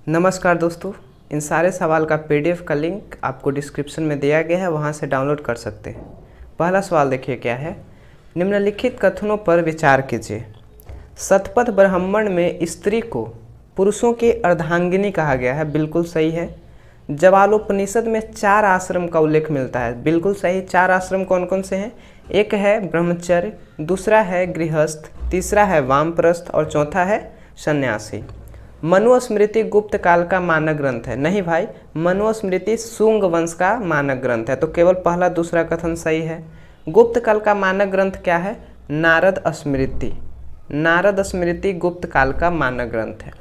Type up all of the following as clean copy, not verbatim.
नमस्कार दोस्तों, इन सारे सवाल का पीडीएफ का लिंक आपको डिस्क्रिप्शन में दिया गया है, वहां से डाउनलोड कर सकते हैं। पहला सवाल देखिए क्या है। निम्नलिखित कथनों पर विचार कीजिए। शतपथ ब्राह्मण में स्त्री को पुरुषों की अर्धांगिनी कहा गया है, बिल्कुल सही है। जवालोपनिषद में 4 आश्रम का उल्लेख मिलता है, बिल्कुल सही। 4 आश्रम कौन कौन से हैं? एक है ब्रह्मचर्य, दूसरा है गृहस्थ, तीसरा है वामप्रस्थ और चौथा है सन्यासी। मनुस्मृति गुप्त काल का मानक ग्रंथ है? नहीं भाई, मनुस्मृति शुंग वंश का मानक ग्रंथ है, तो केवल पहला दूसरा कथन सही है। गुप्त काल का मानक ग्रंथ क्या है? नारद स्मृति। नारद स्मृति गुप्त काल का मानक ग्रंथ है।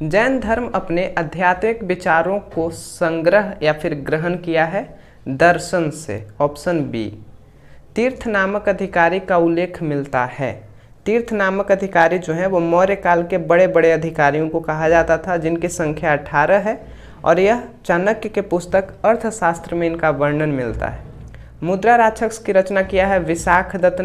जैन धर्म अपने आध्यात्मिक विचारों को संग्रह या फिर ग्रहण किया है दर्शन से, ऑप्शन बी। तीर्थ नामक अधिकारी का उल्लेख मिलता है। तीर्थ नामक अधिकारी जो हैं वो मौर्य काल के बड़े बड़े अधिकारियों को कहा जाता था, जिनकी संख्या 18 है और यह चाणक्य के पुस्तक अर्थशास्त्र में इनका वर्णन मिलता है। मुद्रा राक्षस की रचना किया है विशाख दत्त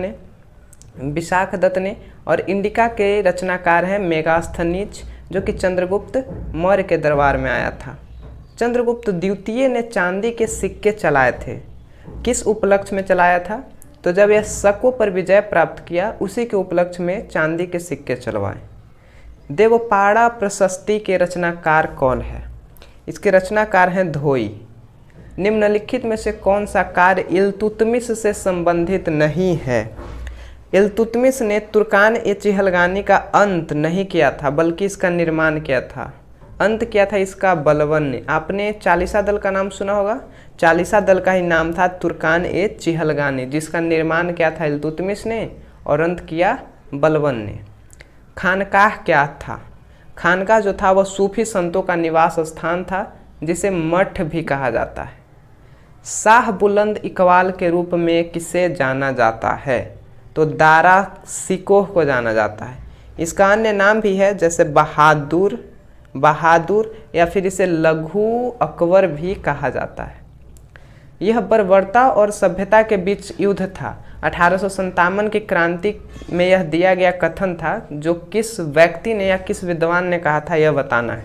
ने और इंडिका के रचनाकार हैं मेगास्थनीज, जो कि चंद्रगुप्त मौर्य के दरबार में आया था। चंद्रगुप्त द्वितीय ने चांदी के सिक्के चलाए थे, किस उपलक्ष्य में चलाया था? तो जब यह शकों पर विजय प्राप्त किया, उसी के उपलक्ष्य में चांदी के सिक्के चलवाए। देवपाड़ा प्रशस्ति के रचनाकार कौन है? इसके रचनाकार हैं धोई। निम्नलिखित में से कौन सा कार्य इल्तुतमिश से संबंधित नहीं है? इल्तुतमिश ने तुर्कान-ए-चिहलगानी का अंत नहीं किया था, बल्कि इसका निर्माण किया था। अंत किया था इसका बलबन ने। आपने चालीसा दल का नाम सुना होगा, चालीसा दल का ही नाम था तुर्कान-ए-चिहलगानी, जिसका निर्माण किया था इल्तुतमिश ने और अंत किया बलबन ने। खानकाह क्या था? खानकाह जो था वह सूफी संतों का निवास स्थान था, जिसे मठ भी कहा जाता है। शाह बुलंद इकबाल के रूप में किसे जाना जाता है? तो दारा सिकोह को जाना जाता है। इसका अन्य नाम भी है, जैसे बहादुर या फिर इसे लघु अकबर भी कहा जाता है। यह बर्बरता और सभ्यता के बीच युद्ध था। 1857 की क्रांति में यह दिया गया कथन था, जो किस व्यक्ति ने या किस विद्वान ने कहा था, यह बताना है।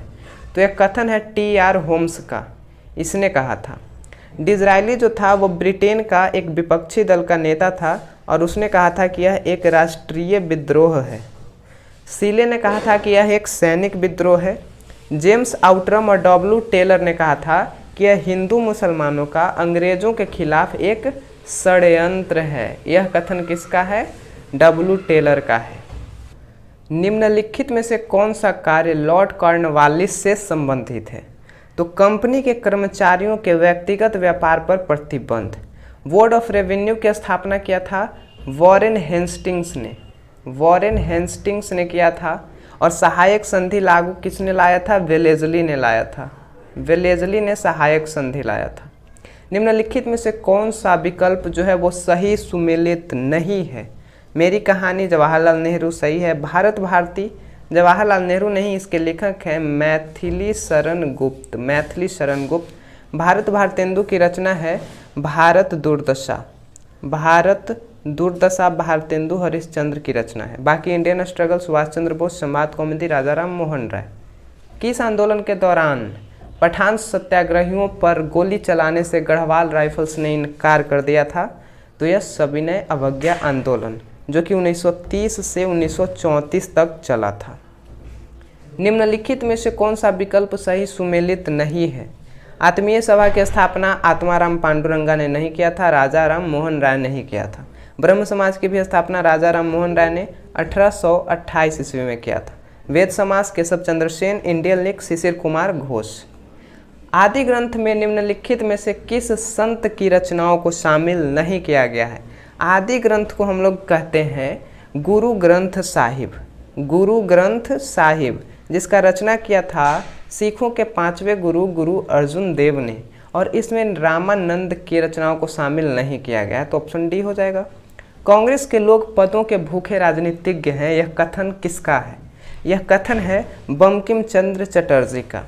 तो यह कथन है टी.आर. होम्स का, इसने कहा था। डिज़रायली जो था वो ब्रिटेन का एक विपक्षी दल का नेता था और उसने कहा था कि यह एक राष्ट्रीय विद्रोह है। सीले ने कहा था कि यह एक सैनिक विद्रोह है। जेम्स आउटरम और डब्ल्यू टेलर ने कहा था कि यह हिंदू मुसलमानों का अंग्रेजों के खिलाफ एक षड्यंत्र है। यह कथन किसका है? डब्ल्यू टेलर का है। निम्नलिखित में से कौन सा कार्य लॉर्ड कॉर्नवालिस से संबंधित है? तो कंपनी के कर्मचारियों के व्यक्तिगत व्यापार पर प्रतिबंध। बोर्ड ऑफ रेवेन्यू की स्थापना किया था वॉरेन हेस्टिंग्स ने किया था। और सहायक संधि लागू किसने लाया था? वेलेज़ली ने लाया था। वेलेज़ली ने सहायक संधि लाया था। निम्नलिखित में से कौन सा विकल्प जो है वो सही सुमेलित नहीं है? मेरी कहानी जवाहरलाल नेहरू सही है। भारत भारती जवाहरलाल नेहरू नहीं, इसके लेखक हैं मैथिली शरण गुप्त। भारत भारतेंदु की रचना है भारत दुर्दशा भारतेंदु हरिश्चंद्र की रचना है। बाकी इंडियन स्ट्रगल सुभाष चंद्र बोस, संवाद कौमुदी राजाराम मोहन राय। किस आंदोलन के दौरान पठान सत्याग्रहियों पर गोली चलाने से गढ़वाल राइफल्स ने इनकार कर दिया था? तो यह सविनय अवज्ञा आंदोलन, जो कि 1930 से 1934 तक चला था। निम्नलिखित में से कौन सा विकल्प सही सुमेलित नहीं है? आत्मीय सभा की स्थापना आत्माराम पांडुरंगा ने नहीं किया था, राजा राम मोहन राय ने ही किया था। ब्रह्म समाज की भी स्थापना राजा राम मोहन राय ने 1828 ईस्वी में किया था। वेद समाज केशव चंद्र सेन, इंडियन लीग शिशिर कुमार घोष। आदि ग्रंथ में निम्नलिखित में से किस संत की रचनाओं को शामिल नहीं किया गया है? आदि ग्रंथ को हम लोग कहते हैं गुरु ग्रंथ साहिब, जिसका रचना किया था सिखों के 5वें गुरु अर्जुन देव ने, और इसमें रामानंद की रचनाओं को शामिल नहीं किया गया है, तो ऑप्शन डी हो जाएगा। कांग्रेस के लोग पदों के भूखे राजनीतिज्ञ हैं, यह कथन किसका है? यह कथन है बंकिम चंद्र चटर्जी का।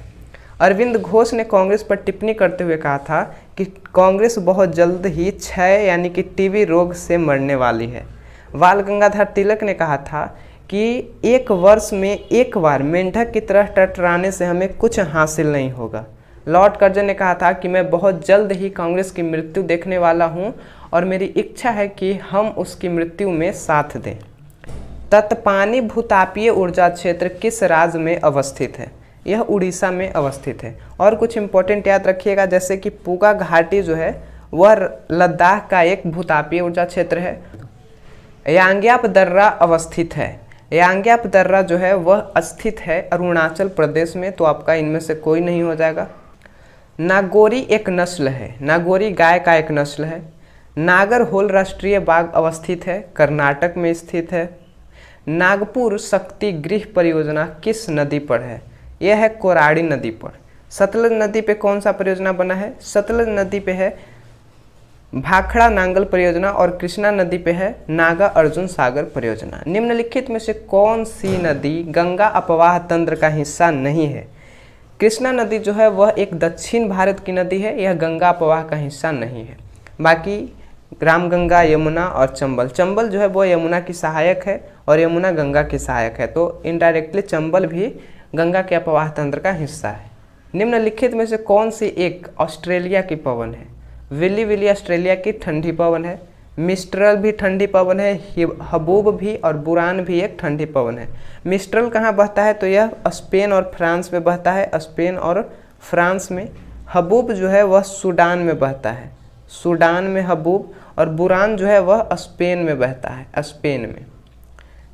अरविंद घोष ने कांग्रेस पर टिप्पणी करते हुए कहा था कि कांग्रेस बहुत जल्द ही क्षय यानी कि टीबी रोग से मरने वाली है। बाल गंगाधर तिलक ने कहा था कि एक वर्ष में एक बार मेंढक की तरह टटराने से हमें कुछ हासिल नहीं होगा। लॉर्ड कर्जन ने कहा था कि मैं बहुत जल्द ही कांग्रेस की मृत्यु देखने वाला हूं और मेरी इच्छा है कि हम उसकी मृत्यु में साथ दें। तत्पानी भूतापीय ऊर्जा क्षेत्र किस राज्य में अवस्थित है? यह उड़ीसा में अवस्थित है। और कुछ इंपॉर्टेंट याद रखिएगा, जैसे कि पूगा घाटी जो है वह लद्दाख का एक भूतापीय ऊर्जा क्षेत्र है। यांग्याप दर्रा अवस्थित है। यांग्याप दर्रा जो है वह स्थित है अरुणाचल प्रदेश में, तो आपका इनमें से कोई नहीं हो जाएगा। नागोरी एक नस्ल है। नागोरी गाय का एक नस्ल है। नागरहोल राष्ट्रीय बाग अवस्थित है, कर्नाटक में स्थित है। नागपुर शक्ति गृह परियोजना किस नदी पर है? यह है कोराड़ी नदी पर। सतलज नदी पे कौन सा परियोजना बना है? सतलज नदी पे है भाखड़ा नांगल परियोजना और कृष्णा नदी पे है नागा अर्जुन सागर परियोजना। निम्नलिखित में से कौन सी नदी गंगा अपवाह तंत्र का हिस्सा नहीं है? कृष्णा नदी जो है वह एक दक्षिण भारत की नदी है, यह गंगा अपवाह का हिस्सा नहीं है। बाकी रामगंगा, यमुना और चंबल, चंबल जो है वो यमुना की सहायक है और यमुना गंगा की सहायक है, तो इनडायरेक्टली चंबल भी गंगा के अपवाह तंत्र का हिस्सा है। निम्नलिखित में से कौन सी एक ऑस्ट्रेलिया की पवन है? विली विली ऑस्ट्रेलिया की ठंडी पवन है। मिस्ट्रल भी ठंडी पवन है। हबूब भी और बुरान भी एक ठंडी पवन है। मिस्ट्रल कहाँ बहता है? तो यह स्पेन और फ्रांस में बहता है, स्पेन और फ्रांस में। हबूब जो है वह सूडान में बहता है, सूडान में हबूब। और बुरान जो है वह स्पेन में बहता है, स्पेन में।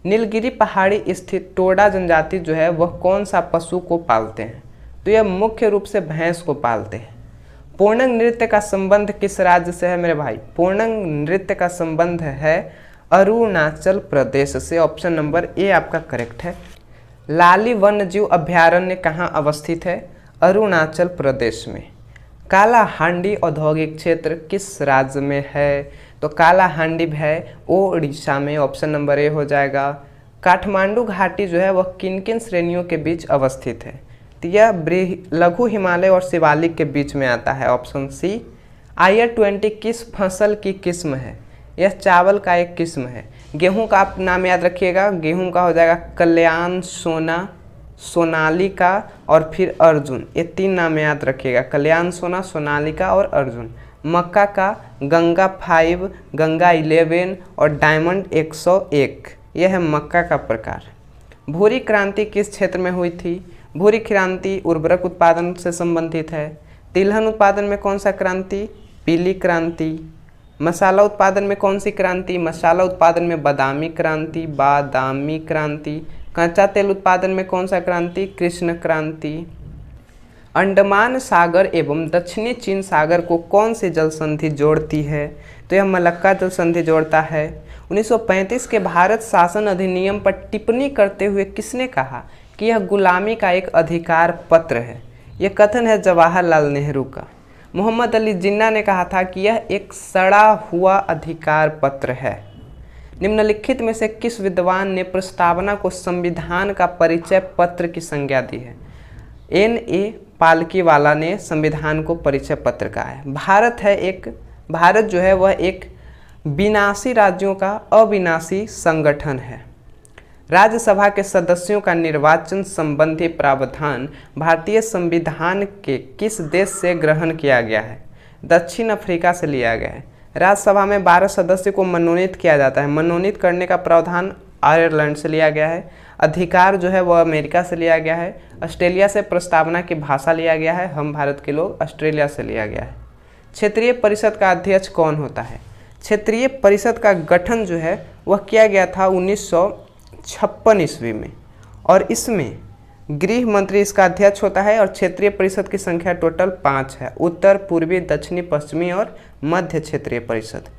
नीलगिरी पहाड़ी स्थित टोडा जनजाति जो है वह कौन सा पशु को पालते हैं? तो यह मुख्य रूप से भैंस को पालते हैं। पूर्णंग नृत्य का संबंध किस राज्य से है मेरे भाई? पूर्णंग नृत्य का संबंध है अरुणाचल प्रदेश से। ऑप्शन नंबर ए आपका करेक्ट है। लाली वन्यजीव अभयारण्य कहाँ अवस्थित है? अरुणाचल प्रदेश में। कालाहांडी औद्योगिक क्षेत्र किस राज्य में है? तो कालाहांडी है ओडिशा में। ऑप्शन नंबर ए हो जाएगा। काठमांडू घाटी जो है वह किन किन श्रेणियों के बीच अवस्थित है? तो यह लघु हिमालय और शिवालिक के बीच में आता है, ऑप्शन सी। IR-20 किस फसल की किस्म है? यह चावल का एक किस्म है। गेहूं का आप नाम याद रखिएगा, गेहूं का हो जाएगा कल्याण, सोना, सोनालिका और फिर अर्जुन। ये 3 नाम याद रखिएगा, कल्याण, सोना, सोनालिका और अर्जुन। मक्का का गंगा 5, गंगा 11 और डायमंड 101, यह है मक्का का प्रकार। भूरी क्रांति किस क्षेत्र में हुई थी? भूरी क्रांति उर्वरक उत्पादन से संबंधित है। तिलहन उत्पादन में कौन सा क्रांति? पीली क्रांति। मसाला उत्पादन में कौन सी क्रांति? मसाला उत्पादन में बादामी क्रांति, बादामी क्रांति। कच्चा तेल उत्पादन में कौन सा क्रांति? कृष्ण क्रांति। अंडमान सागर एवं दक्षिणी चीन सागर को कौन सी जल संधि जोड़ती है? तो यह मलक्का जल संधि जोड़ता है। 1935 के भारत शासन अधिनियम पर टिप्पणी करते हुए किसने कहा कि यह गुलामी का एक अधिकार पत्र है? यह कथन है जवाहरलाल नेहरू का। मोहम्मद अली जिन्ना ने कहा था कि यह एक सड़ा हुआ अधिकार पत्र है। निम्नलिखित में से किस विद्वान ने प्रस्तावना को संविधान का परिचय पत्र की संज्ञा दी है? N.A. पालकीवाला ने संविधान को परिचय पत्र कहा है। भारत जो है वह एक विनाशी राज्यों का अविनाशी संगठन है। राज्यसभा के सदस्यों का निर्वाचन संबंधी प्रावधान भारतीय संविधान के किस देश से ग्रहण किया गया है? दक्षिण अफ्रीका से लिया गया है। राज्यसभा में 12 सदस्य को मनोनीत किया जाता है। मनोनीत करने का प्रावधान आयरलैंड से लिया गया है। अधिकार जो है वह अमेरिका से लिया गया है। ऑस्ट्रेलिया से प्रस्तावना की भाषा लिया गया है। हम भारत के लोग ऑस्ट्रेलिया से लिया गया है। क्षेत्रीय परिषद का अध्यक्ष कौन होता है? क्षेत्रीय परिषद का गठन जो है वह किया गया था 1956 ईस्वी में और इसमें गृह मंत्री इसका अध्यक्ष होता है और क्षेत्रीय परिषद की संख्या टोटल 5 है। उत्तर, पूर्वी, दक्षिणी, पश्चिमी और मध्य क्षेत्रीय परिषद।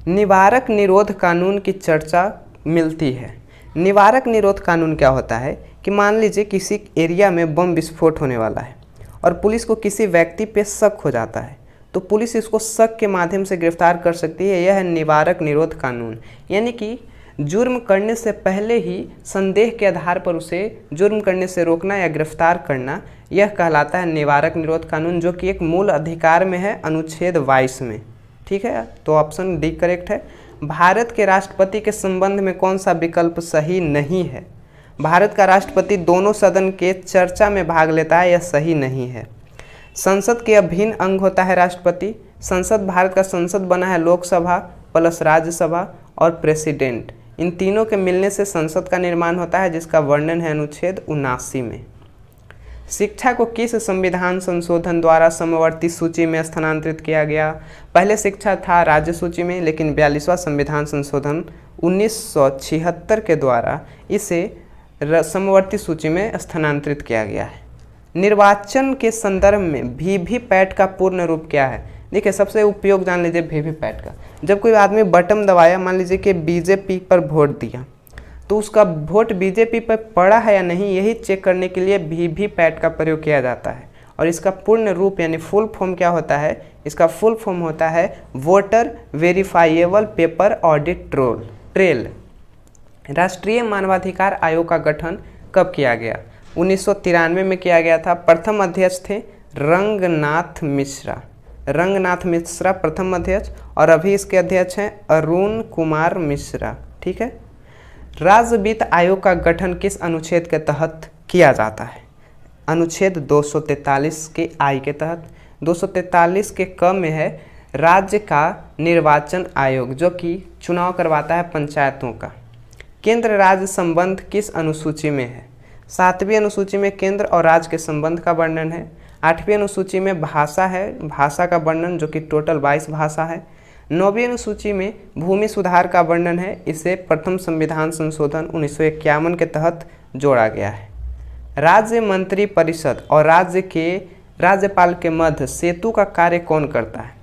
निवारक निरोध कानून की चर्चा मिलती है। निवारक निरोध कानून क्या होता है कि मान लीजिए किसी एरिया में बम विस्फोट होने वाला है और पुलिस को किसी व्यक्ति पे शक हो जाता है तो पुलिस इसको शक के माध्यम से गिरफ्तार कर सकती है। यह है निवारक निरोध कानून। यानी कि जुर्म करने से पहले ही संदेह के आधार पर उसे जुर्म करने से रोकना या गिरफ्तार करना, यह कहलाता है निवारक निरोध कानून, जो कि एक मूल अधिकार में है अनुच्छेद 22 में। ठीक है, तो ऑप्शन डी करेक्ट है। भारत के राष्ट्रपति के संबंध में कौन सा विकल्प सही नहीं है? भारत का राष्ट्रपति दोनों सदन के चर्चा में भाग लेता है, यह सही नहीं है। संसद के अभिन्न अंग होता है राष्ट्रपति। संसद, भारत का संसद बना है लोकसभा प्लस राज्यसभा और प्रेसिडेंट, इन तीनों के मिलने से संसद का निर्माण होता है, जिसका वर्णन है अनुच्छेद 79 में। शिक्षा को किस संविधान संशोधन द्वारा समवर्ती सूची में स्थानांतरित किया गया? पहले शिक्षा था राज्य सूची में, लेकिन 42वां संविधान संशोधन 1976 के द्वारा इसे समवर्ती सूची में स्थानांतरित किया गया है। निर्वाचन के संदर्भ में वीवीपैट का पूर्ण रूप क्या है? देखिए, सबसे उपयोग जान लीजिए वीवीपैट का। जब कोई आदमी बटन दबाया, मान लीजिए कि बीजेपी पर वोट दिया, तो उसका वोट बीजेपी पर पड़ा है या नहीं, यही चेक करने के लिए वीवीपैट का प्रयोग किया जाता है। और इसका पूर्ण रूप यानी फुल फॉर्म क्या होता है? इसका फुल फॉर्म होता है voter verifiable paper audit trail. राष्ट्रीय मानवाधिकार आयोग का गठन कब किया गया? 1993 में किया गया था। प्रथम अध्यक्ष थे रंगनाथ मिश्रा प्रथम अध्यक्ष, और अभी इसके अध्यक्ष हैं अरुण कुमार मिश्रा। ठीक है। राज्य वित्त आयोग का गठन किस अनुच्छेद के तहत किया जाता है? अनुच्छेद 243 के आई के तहत। 243 के क में है राज्य का निर्वाचन आयोग, जो कि चुनाव करवाता है पंचायतों का। केंद्र राज्य संबंध किस अनुसूची में है? 7वीं अनुसूची में केंद्र और राज्य के संबंध का वर्णन है। 8वीं अनुसूची में भाषा है, भाषा का वर्णन, जो कि टोटल 22 भाषा है। 9वीं अनुसूची में भूमि सुधार का वर्णन है। इसे प्रथम संविधान संशोधन 1951 के तहत जोड़ा गया है। राज्य मंत्री परिषद और राज्य के राज्यपाल के मध्य सेतु का कार्य कौन करता है?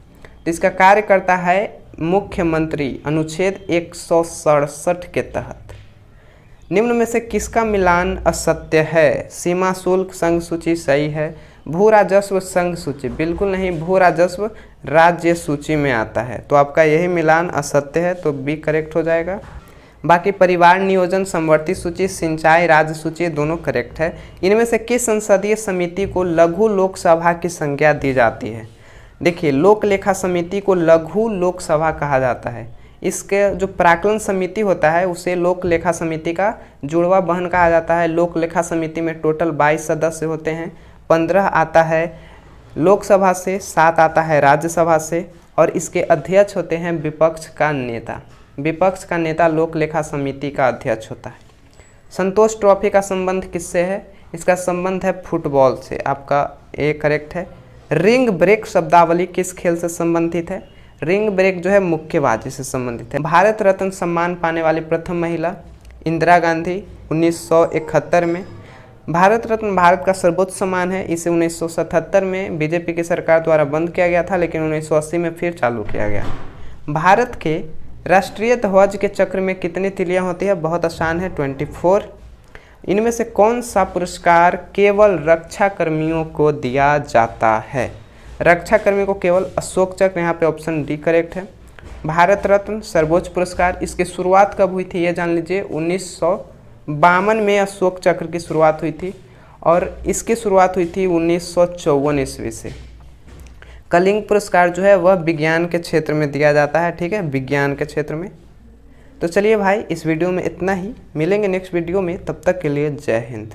इसका कार्य करता है मुख्यमंत्री, अनुच्छेद 167 के तहत। निम्न में से किसका मिलान असत्य है? सीमा शुल्क संघ सूची सही है। भू राजस्व संघ सूची बिल्कुल नहीं, भू राजस्व राज्य सूची में आता है, तो आपका यही मिलान असत्य है, तो बी करेक्ट हो जाएगा। बाकी परिवार नियोजन समवर्ती सूची, सिंचाई राज्य सूची दोनों करेक्ट है। इनमें से किस संसदीय समिति को लघु लोकसभा की संज्ञा दी जाती है? देखिए, लोक लेखा समिति को लघु लोकसभा कहा जाता है। इसके जो प्राक्कलन समिति होता है उसे लोक लेखा समिति का जुड़वा बहन कहा जाता है। लोक लेखा समिति में टोटल 22 सदस्य होते हैं। 15 आता है लोकसभा से, 7 आता है राज्यसभा से, और इसके अध्यक्ष होते हैं विपक्ष का नेता। विपक्ष का नेता लोक लेखा समिति का अध्यक्ष होता है। संतोष ट्रॉफी का संबंध किससे है? इसका संबंध है फुटबॉल से, आपका ए करेक्ट है। रिंग ब्रेक शब्दावली किस खेल से संबंधित है? रिंग ब्रेक जो है मुक्केबाजी से संबंधित है। भारत रत्न सम्मान पाने वाली प्रथम महिला इंदिरा गांधी 1971 में। भारत रत्न भारत का सर्वोच्च सम्मान है। इसे 1977 में बीजेपी की सरकार द्वारा बंद किया गया था, लेकिन 1980 में फिर चालू किया गया। भारत के राष्ट्रीय ध्वज के चक्र में कितनी तिलियां होती है? बहुत आसान है, 24। इनमें से कौन सा पुरस्कार केवल रक्षा कर्मियों को दिया जाता है? रक्षा कर्मियों को केवल अशोक चक्र, यहाँ पे ऑप्शन डी करेक्ट है। भारत रत्न सर्वोच्च पुरस्कार, इसकी शुरुआत कब हुई थी ये जान लीजिए। 1952 में अशोक चक्र की शुरुआत हुई थी, और इसकी शुरुआत हुई थी 1954 ईस्वी से। कलिंग पुरस्कार जो है वह विज्ञान के क्षेत्र में दिया जाता है। ठीक है, विज्ञान के क्षेत्र में। तो चलिए भाई, इस वीडियो में इतना ही, मिलेंगे नेक्स्ट वीडियो में, तब तक के लिए जय हिंद।